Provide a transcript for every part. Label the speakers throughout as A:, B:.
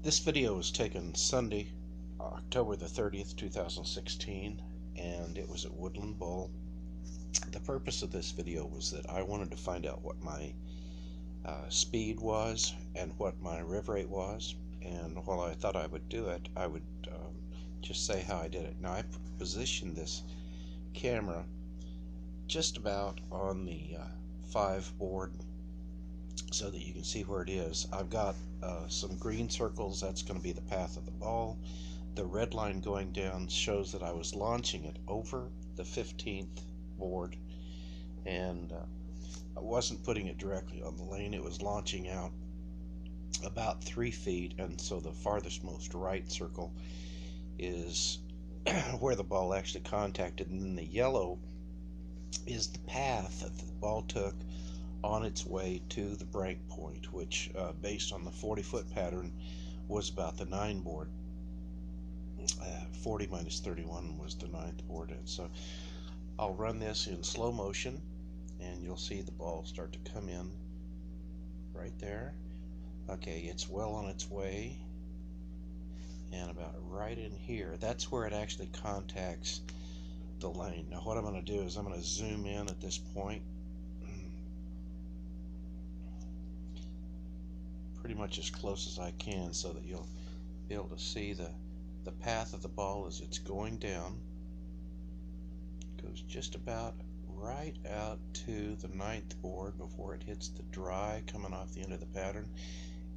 A: This video was taken Sunday, October the 30th, 2016, and it was at Woodland Bowl. The purpose of this video was that I wanted to find out what my speed was and what my rev rate was, and while I thought I would do it, I would just say how I did it. Now I positioned this camera just about on the 5 board so that you can see where it is. I've got some green circles. That's going to be the path of the ball. The red line going down shows that I was launching it over the 15th board, and I wasn't putting it directly on the lane. It was launching out about 3 feet, and so the farthest most right circle is where the ball actually contacted, and then the yellow is the path that the ball took on its way to the break point, which based on the 40-foot pattern was about the 9 board. 40 minus 31 was the 9th board, and so I'll run this in slow motion and you'll see the ball start to come in right there. Okay, it's well on its way, and about right in here, that's where it actually contacts the lane. Now what I'm going to do is I'm going to zoom in at this point pretty much as close as I can so that you'll be able to see the path of the ball as it's going down. It goes just about right out to the 9th board before it hits the dry coming off the end of the pattern,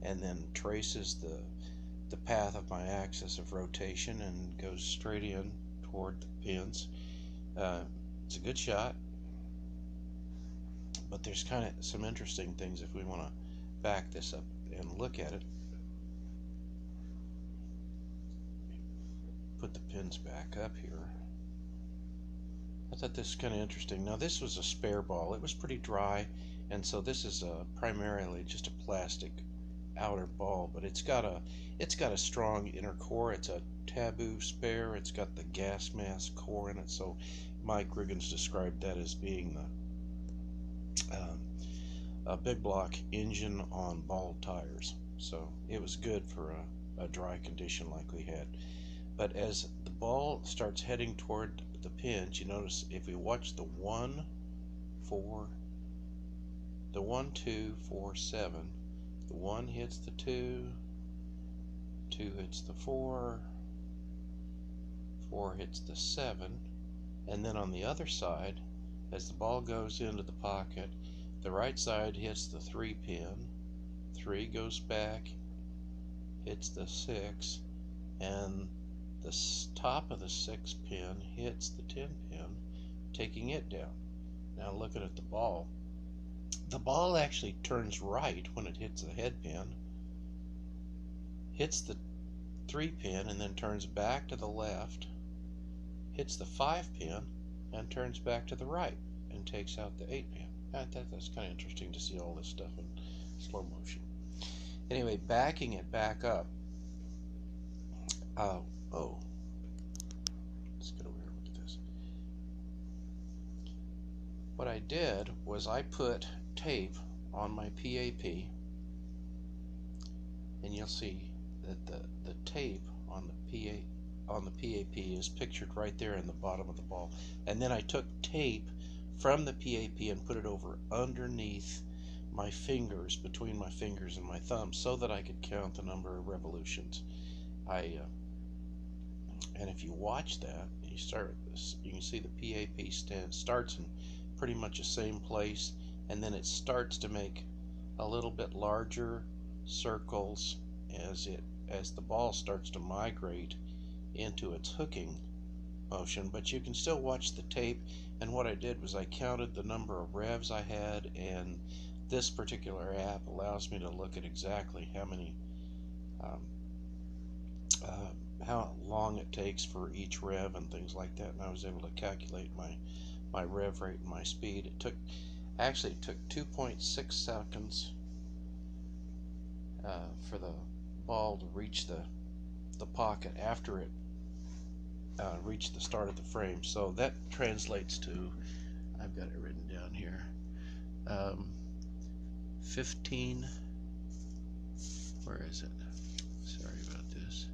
A: and then traces the path of my axis of rotation and goes straight in toward the pins. It's a good shot, but there's kind of some interesting things if we want to back this up and look at it. Put the pins back up here. I thought this was kind of interesting. Now this was a spare ball. It was pretty dry, and so this is primarily just a plastic outer ball, but it's got a strong inner core. It's a Taboo spare. It's got the gas mask core in it. So Mike Riggins described that as being a big block engine on ball tires. So it was good for a dry condition like we had. But as the ball starts heading toward the pins, you notice if we watch the 1, 4, the 1, 2, 4, 7, the 1 hits the 2, 2 hits the 4, 4 hits the 7, and then on the other side, as the ball goes into the pocket, the right side hits the 3 pin, 3 goes back, hits the 6, and the top of the 6 pin hits the 10 pin, taking it down. Now looking at the ball actually turns right when it hits the head pin, hits the 3 pin, and then turns back to the left, hits the 5 pin, and turns back to the right and takes out the 8 pin. I thought that's kind of interesting to see all this stuff in slow motion. Anyway, backing it back up. Let's get over here and look at this. What I did was I put tape on my PAP, and you'll see that the tape on the PAP is pictured right there in the bottom of the ball. And then I took tape from the PAP and put it over underneath my fingers, between my fingers and my thumb, so that I could count the number of revolutions. And if you watch that, you can see the PAP starts in pretty much the same place, and then it starts to make a little bit larger circles as the ball starts to migrate into its hooking motion. But you can still watch the tape, and what I did was I counted the number of revs I had, and this particular app allows me to look at exactly how many how long it takes for each rev and things like that, and I was able to calculate my rev rate and my speed. It actually took 2.6 seconds for the ball to reach the pocket after it reached the start of the frame. So that translates to, I've got it written down here, 15, where is it? Sorry about this.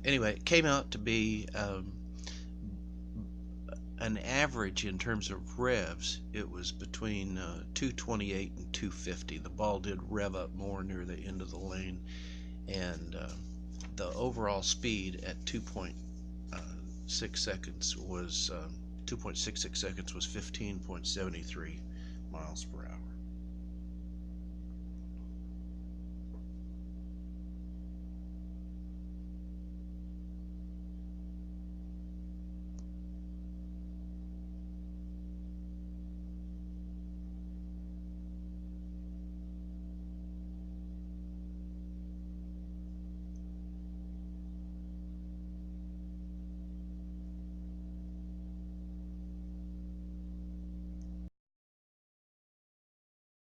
A: Anyway, it came out to be an average in terms of revs. It was between 228 and 250. The ball did rev up more near the end of the lane, and the overall speed at 2.6 seconds was 2.66 seconds was 15.73 miles per hour.